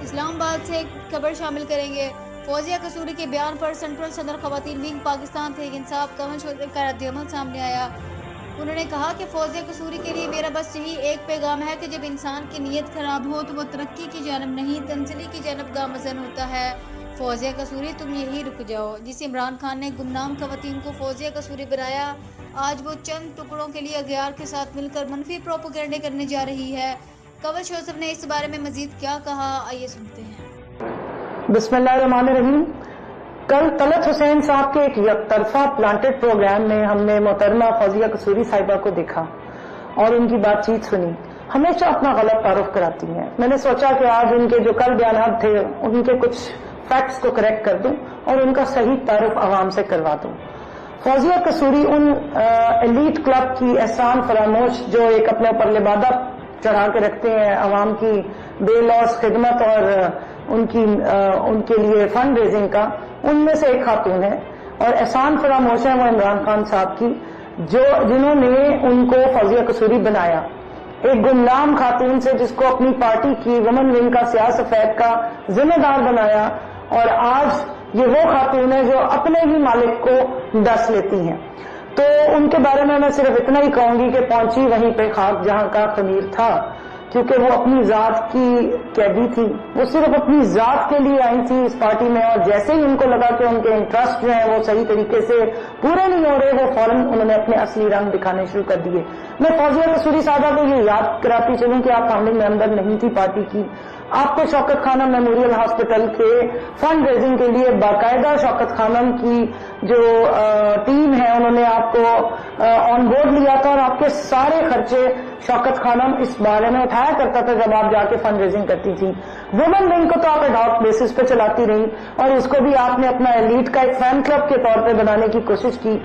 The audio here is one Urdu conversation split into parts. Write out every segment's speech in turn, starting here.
اسلام آباد سے خبر شامل کریں گے۔ فوزیہ قصوری کے بیان پر سینٹرل صدر خواتین ونگ پاکستان تحریک انصاف قمر چودھری کا رد عمل سامنے آیا۔ انہوں نے کہا کہ فوزیہ قصوری کے لیے میرا بس یہی ایک پیغام ہے کہ جب انسان کی نیت خراب ہو تو وہ ترقی کی جانب نہیں تنزلی کی جانب گامزن ہوتا ہے۔ فوزیہ قصوری تم یہی رک جاؤ، جسے عمران خان نے گمنام خواتین کو فوزیہ قصوری بنایا، آج وہ چند ٹکڑوں کے لیے اغیار کے ساتھ مل کر منفی پروپیگنڈے کرنے جا رہی ہے۔ کنور یوسف نے اس بارے میں مزید کیا کہا، آئیے سنتے ہیں۔ بسم اللہ الرحمن الرحیم۔ کل طلعت حسین صاحب کے ایک یک طرفہ پلانٹڈ پروگرام میں ہم نے محترمہ فوزیہ قصوری صاحبہ کو دیکھا اور ان کی بات چیت سنی۔ ہمیشہ اپنا غلط تعارف کراتی ہیں۔ میں نے سوچا کہ آج ان کے جو کل بیانات تھے ان کے کچھ فیکٹس کو کریکٹ کر دوں اور ان کا صحیح تعارف عوام سے کروا دوں۔ فوزیہ قصوری ان ایلیٹ کلب کی احسان فراموش جو ایک اپنے اوپر لبادہ چڑھا کے رکھتے ہیں عوام کی بے لوث خدمت اور ان کے لیے فنڈ ریزنگ کا، ان میں سے ایک خاتون ہے اور احسان فراموش ہے وہ عمران خان صاحب کی، جنہوں نے ان کو فوزیہ قصوری بنایا، ایک گمنام خاتون سے جس کو اپنی پارٹی کی ومن ونگ کا سیاہ سفید کا ذمہ دار بنایا، اور آج یہ وہ خاتون ہے جو اپنے ہی مالک کو ڈس لیتی ہیں۔ تو ان کے بارے میں صرف اتنا ہی کہوں گی کہ پہنچی وہیں پہ خاک جہاں کا خمیر تھا، کیونکہ وہ اپنی ذات کی قیدی تھی، وہ صرف اپنی ذات کے لیے آئی تھی اس پارٹی میں، اور جیسے ہی ان کو لگا کہ ان کے انٹرسٹ جو ہیں وہ صحیح طریقے سے پورے نہیں ہو رہے، وہ فوراً انہوں نے اپنے اصلی رنگ دکھانے شروع کر دیے۔ میں فوزیہ قصوری صاحبہ کو یہ یاد کراتی چلوں کہ آپ فاؤنڈنگ ممبر نہیں تھی پارٹی کی، آپ کو شوکت خانم میموریل ہاسپٹل کے فنڈ ریزنگ کے لیے باقاعدہ شوکت خانم کی جو ٹیم ہے انہوں نے آپ کو آن بورڈ لیا تھا، اور آپ کے سارے خرچے شوکت خانم اس بارے میں اٹھایا کرتا تھا جب آپ جا کے فنڈ ریزنگ کرتی تھی۔ وومن ونگ کو تو آپ ایڈاک بیسس پہ چلاتی رہی، اور اس کو بھی آپ نے اپنا ایلیٹ کا ایک فین کلب کے طور پہ بنانے کی کوشش کی۔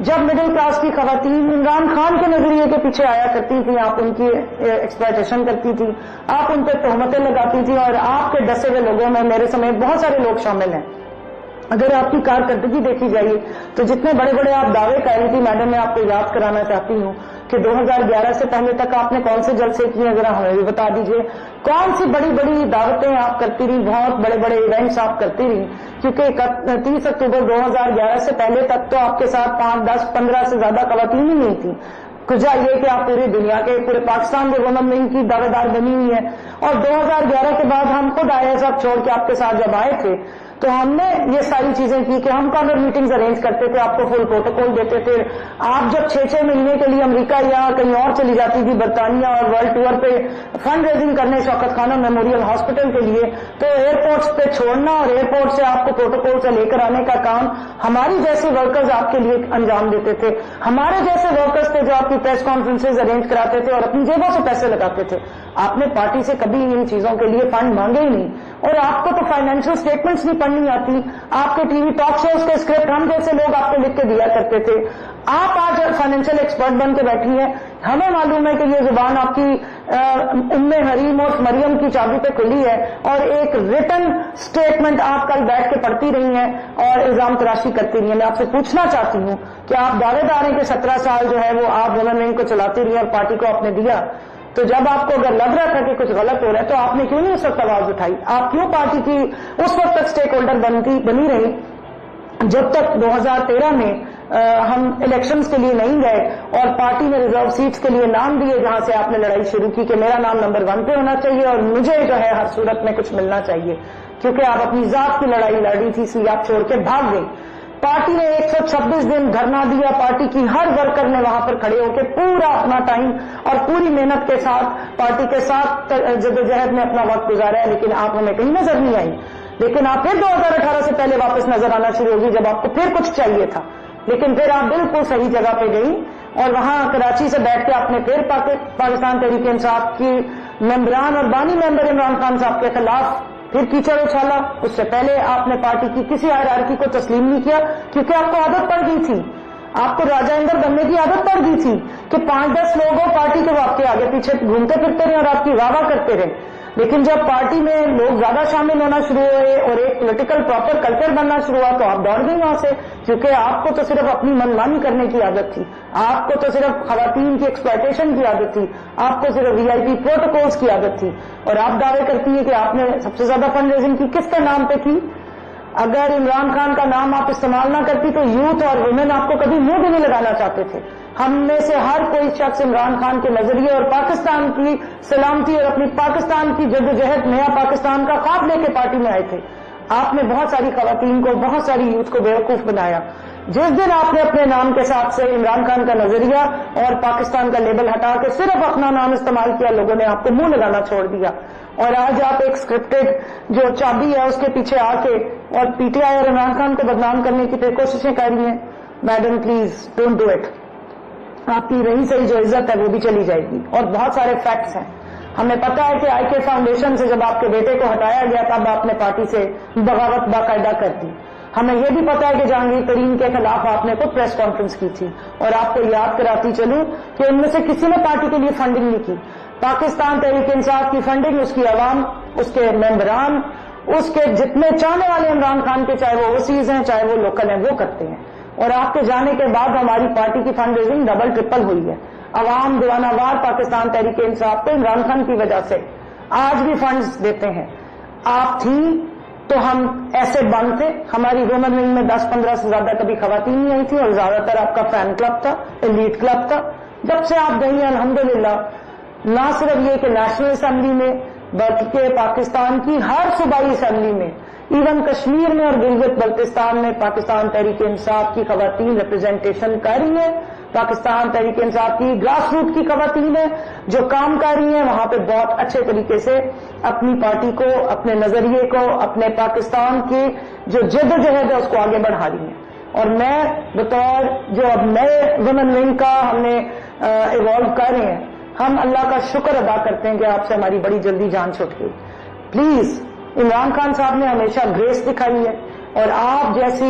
جب مڈل کلاس کی خواتین عمران خان کے نظریے کے پیچھے آیا کرتی تھیں، آپ ان کی ایکسپلائٹیشن کرتی تھی، آپ ان پہ تہمتیں لگاتی تھی، اور آپ کے ڈسے ہوئے لوگوں میں میرے سمیت بہت سارے لوگ شامل ہیں۔ اگر آپ کی کارکردگی دیکھی جائے تو جتنے بڑے بڑے آپ دعوے کر رہی تھی، میڈم میں آپ کو یاد کرانا چاہتی ہوں کہ 2011 سے پہلے تک آپ نے کون سے جلسے کیے، ذرا ہمیں بھی بتا دیجئے، کون سی بڑی بڑی دعوتیں آپ کرتی رہی، بہت بڑے بڑے ایونٹس آپ کرتی رہی، کیونکہ 30 اکتوبر 2011 سے پہلے تک تو آپ کے ساتھ 5، 10، 15 سے زیادہ خواتین ہی نہیں تھی۔ کجا یہ کہ آپ پوری دنیا کے پورے پاکستان کے وومن ونگ کی دعوے دار بنی ہوئی ہے، اور 2011 کے بعد ہم خود آئے سب چھوڑ کے آپ کے ساتھ جب آئے تھے تو ہم نے یہ ساری چیزیں کی کہ ہم کارنر میٹنگز ارینج کرتے تھے، آپ کو فل پروٹوکول دیتے تھے، آپ جب 6 مہینے کے لیے امریکہ یا کہیں اور چلی جاتی تھی برطانیہ اور ورلڈ ٹور پہ فنڈ ریزنگ کرنے شوکت خانم میموریل ہاسپٹل کے لیے، تو ایئرپورٹس پہ چھوڑنا اور ایئرپورٹ سے آپ کو پروٹوکول سے لے کر آنے کا کام ہماری جیسے ورکرز آپ کے لیے انجام دیتے تھے، ہمارے جیسے ورکرز تھے جو آپ کی پریس کانفرنسز ارینج کراتے تھے اور اپنی جیبوں سے پیسے لگاتے تھے۔ آپ نے پارٹی سے کبھی ان چیزوں کے لیے فنڈ مانگے ہی نہیں، اور آپ کو تو فائنینشیل سٹیٹمنٹس نہیں پڑھنی آتی، آپ کے ٹی وی ٹاک شوز کے اسکرپٹ ہم جیسے لوگ آپ کو لکھ کے دیا کرتے تھے۔ آپ آج فائنینشیل ایکسپرٹ بن کے بیٹھی ہیں، ہمیں معلوم ہے کہ یہ زبان آپ کی ام حریم اور مریم کی چابی پہ کھلی ہے، اور ایک ریٹن سٹیٹمنٹ آپ کل بیٹھ کے پڑھتی رہی ہیں اور الزام تراشی کرتی رہی ہیں۔ میں آپ سے پوچھنا چاہتی ہوں کہ آپ دعوے دار ہیں کہ 17 سال جو ہے وہ آپ وومن ونگ کو چلاتی رہی اور پارٹی کو آپ نے دیا، تو جب آپ کو اگر لگ رہا تھا کہ کچھ غلط ہو رہا ہے تو آپ نے کیوں نہیں اس وقت آواز اٹھائی؟ آپ کیوں پارٹی کی اس وقت تک سٹیک ہولڈر بنی رہی جب تک 2013 میں ہم الیکشنز کے لیے نہیں گئے اور پارٹی نے ریزرو سیٹس کے لیے نام دیے، جہاں سے آپ نے لڑائی شروع کی کہ میرا نام نمبر 1 پہ ہونا چاہیے اور مجھے جو ہے ہر صورت میں کچھ ملنا چاہیے، کیونکہ آپ اپنی ذات کی لڑائی لڑ رہی تھی، اس لیے آپ چھوڑ کے بھاگ گئی۔ پارٹی نے 126 دن دھرنا دیا، پارٹی کی ہر ورکر نے وہاں پر کھڑے ہو کے پورا اپنا ٹائم اور پوری محنت کے ساتھ پارٹی کے ساتھ جدوجہد میں اپنا وقت گزارا ہے، لیکن آپ ہمیں کہیں نظر نہیں آئی۔ لیکن آپ پھر 2018 سے پہلے واپس نظر آنا شروع ہوگی جب آپ کو پھر کچھ چاہیے تھا، لیکن پھر آپ بالکل صحیح جگہ پہ گئی اور وہاں کراچی سے بیٹھ کے آپ نے پھر پاکستان تحریک انصاف کی ممبران اور بانی ممبر عمران خان صاحب کے خلاف پھر کیچڑ اچھالا۔ اس سے پہلے آپ نے پارٹی کی کسی ہائرارکی کو تسلیم نہیں کیا، کیونکہ آپ کو عادت پڑ گئی تھی، آپ کو راجہ اندر بننے کی عادت پڑ گئی تھی کہ 5-10 لوگوں پارٹی کے وہ آپ کے آگے پیچھے گھومتے پھرتے رہے اور آپ کی واہ واہ کرتے رہے۔ لیکن جب پارٹی میں لوگ زیادہ شامل ہونا شروع ہوئے اور ایک پولیٹیکل پراپر کلچر بننا شروع ہوا تو آپ دوڑ گئی وہاں سے، کیونکہ آپ کو تو صرف اپنی منمانی کرنے کی عادت تھی، آپ کو تو صرف خواتین کی ایکسپلائٹیشن کی عادت تھی، آپ کو صرف VIP پروٹوکولز کی عادت تھی، اور آپ دعوے کرتی ہیں کہ آپ نے سب سے زیادہ فنڈ ریزنگ کی کس کے نام پہ کی؟ اگر عمران خان کا نام آپ استعمال نہ کرتی تو یوتھ اور ویمن آپ کو کبھی منہ بھی نہیں لگانا چاہتے تھے۔ ہم میں سے ہر کوئی شخص عمران خان کے نظریے اور پاکستان کی سلامتی اور اپنی پاکستان کی جدوجہد نیا پاکستان کا خواب لے کے پارٹی میں آئے تھے۔ آپ نے بہت ساری خواتین کو، بہت ساری یوتھ کو بیوقوف بنایا۔ جس دن آپ نے اپنے نام کے ساتھ سے عمران خان کا نظریہ اور پاکستان کا لیبل ہٹا کے صرف اپنا نام استعمال کیا، لوگوں نے آپ کو منہ لگانا چھوڑ دیا، اور آج آپ ایک اسکرپٹڈ جو چابی ہے اس کے پیچھے آ کے اور PTI اور عمران خان کو بدنام کرنے کی پھر کوششیں کر رہی ہیں۔ Madam please don't do it. آپ کی رہی سہی جو عزت ہے وہ بھی چلی جائے گی، اور بہت سارے فیکٹس ہیں۔ ہمیں پتا ہے کہ IK فاؤنڈیشن سے جب آپ کے بیٹے کو ہٹایا گیا تب آپ نے پارٹی سے بغاوت باقاعدہ کر دی۔ ہمیں یہ بھی پتا ہے کہ جہانگیر ترین کے خلاف آپ نے خود پریس کانفرنس کی تھی، اور آپ کو یاد کراتی چلوں کہ ان میں سے کسی نے پارٹی کے لیے فنڈنگ نہیں کی۔ پاکستان تحریک انصاف کی فنڈنگ اس کی عوام، اس کے ممبران، اس کے جتنے چاہنے والے عمران خان کے، چاہے وہ اوورسیز ہیں چاہے وہ لوکل ہیں، وہ کرتے ہیں۔ اور آپ کے جانے کے بعد ہماری پارٹی کی فنڈ ریزنگ ڈبل ٹرپل ہوئی ہے۔ عوام دیوانہ وار پاکستان تحریک انصاف کو عمران خان کی وجہ سے آج بھی فنڈز دیتے ہیں۔ آپ تھی تو ہم ایسے بند تھے، ہماری وومن ونگ میں 10-15 سے زیادہ کبھی خواتین نہیں آئی تھی، اور زیادہ تر آپ کا فین کلب تھا، ایلیٹ کلب تھا۔ جب سے آپ گئی ہیں الحمدللہ، نہ صرف یہ کہ نیشنل اسمبلی میں بلکہ پاکستان کی ہر صوبائی اسمبلی میں، ایون کشمیر میں اور گلگت بلتستان میں پاکستان تحریک انصاف کی خواتین ریپرزینٹیشن کر رہی ہیں۔ پاکستان تحریک انصاف کی گراس روٹ کی خواتین ہیں جو کام کر رہی ہیں، وہاں پہ بہت اچھے طریقے سے اپنی پارٹی کو، اپنے نظریے کو، اپنے پاکستان کی جو جدوجہد ہے اس کو آگے بڑھا رہی ہیں۔ اور میں بطور جو اب نئے ویمن ونگ کا ہم نے ایوالو کر رہے ہیں، ہم اللہ کا شکر ادا کرتے ہیں کہ آپ سے ہماری بڑی جلدی جان چھوٹ گئی۔ پلیز، عمران خان صاحب نے ہمیشہ گریس دکھائی ہے، اور آپ جیسی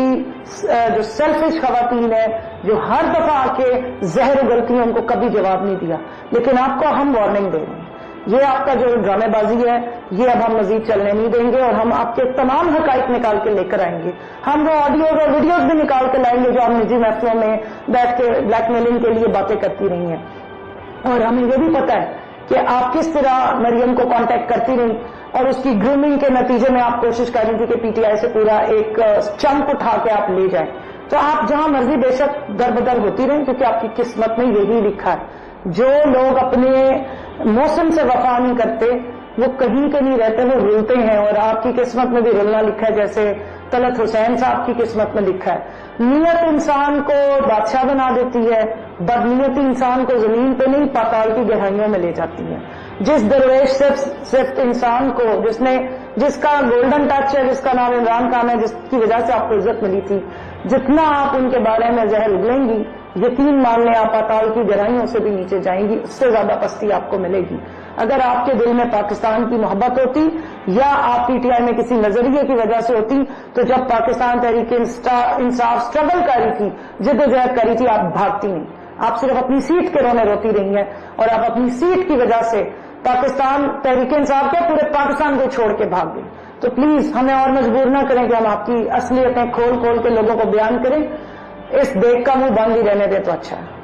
جو سیلفش خواتین ہیں جو ہر دفعہ آ کے زہر اگلتی ہیں ان کو کبھی جواب نہیں دیا، لیکن آپ کو ہم وارننگ دے رہے ہیں۔ یہ آپ کا جو ڈرامے بازی ہے یہ اب ہم مزید چلنے نہیں دیں گے، اور ہم آپ کے تمام حقائق نکال کے لے کر آئیں گے۔ ہم وہ آڈیوز اور ویڈیوز بھی نکال کے لائیں گے جو ہم نجی محفلوں میں بیٹھ کے بلیک میلنگ کے لیے باتیں کرتی رہی ہیں، اور ہمیں یہ بھی پتا ہے کہ آپ کس طرح مریم کو کانٹیکٹ کرتی رہی، اور اس کی گرومنگ کے نتیجے میں آپ کوشش کر رہی تھی کہ PTI سے پورا ایک چنک اٹھا کے آپ لے جائیں۔ تو آپ جہاں مرضی بے شک در بدر ہوتی رہیں، کیونکہ آپ کی قسمت میں یہی لکھا ہے۔ جو لوگ اپنے موسم سے وفا نہیں کرتے وہ کہیں کے نہیں رہتے، وہ رولتے ہیں، اور آپ کی قسمت میں بھی رولنا لکھا ہے، جیسے طلعت حسین صاحب کی قسمت میں لکھا ہے۔ نیت انسان کو بادشاہ بنا دیتی ہے، بدنیتی انسان کو زمین پہ نہیں پاتال کی گہرائیوں میں لے جاتی ہے۔ جس درویش صرف انسان کو جس کا گولڈن ٹچ ہے، جس کا نام عمران خان ہے، جس کی وجہ سے آپ کو عزت ملی تھی، جتنا آپ ان کے بارے میں زہر اگلیں گی، یقین مان لیں آپ پاتال کی گہرائیوں سے بھی نیچے جائیں گی، اس سے زیادہ پستی آپ کو ملے گی۔ اگر آپ کے دل میں پاکستان کی محبت ہوتی، یا آپ PTI میں کسی نظریے کی وجہ سے ہوتی، تو جب پاکستان تحریک انصاف اسٹرگل کر رہی تھی، جدوجہد کر رہی تھی، آپ بھاگتی نہیں، آپ صرف اپنی سیٹ کے رونے روتی رہی ہیں، اور آپ اپنی سیٹ کی وجہ سے پاکستان تحریک انصاف کے پورے پاکستان کو چھوڑ کے بھاگ گئی۔ تو پلیز ہمیں اور مجبور نہ کریں کہ ہم آپ کی اصلیتیں کھول کھول کے لوگوں کو بیان کریں، اس دیکھ کا منہ بند ہی رہنے دیں تو اچھا ہے۔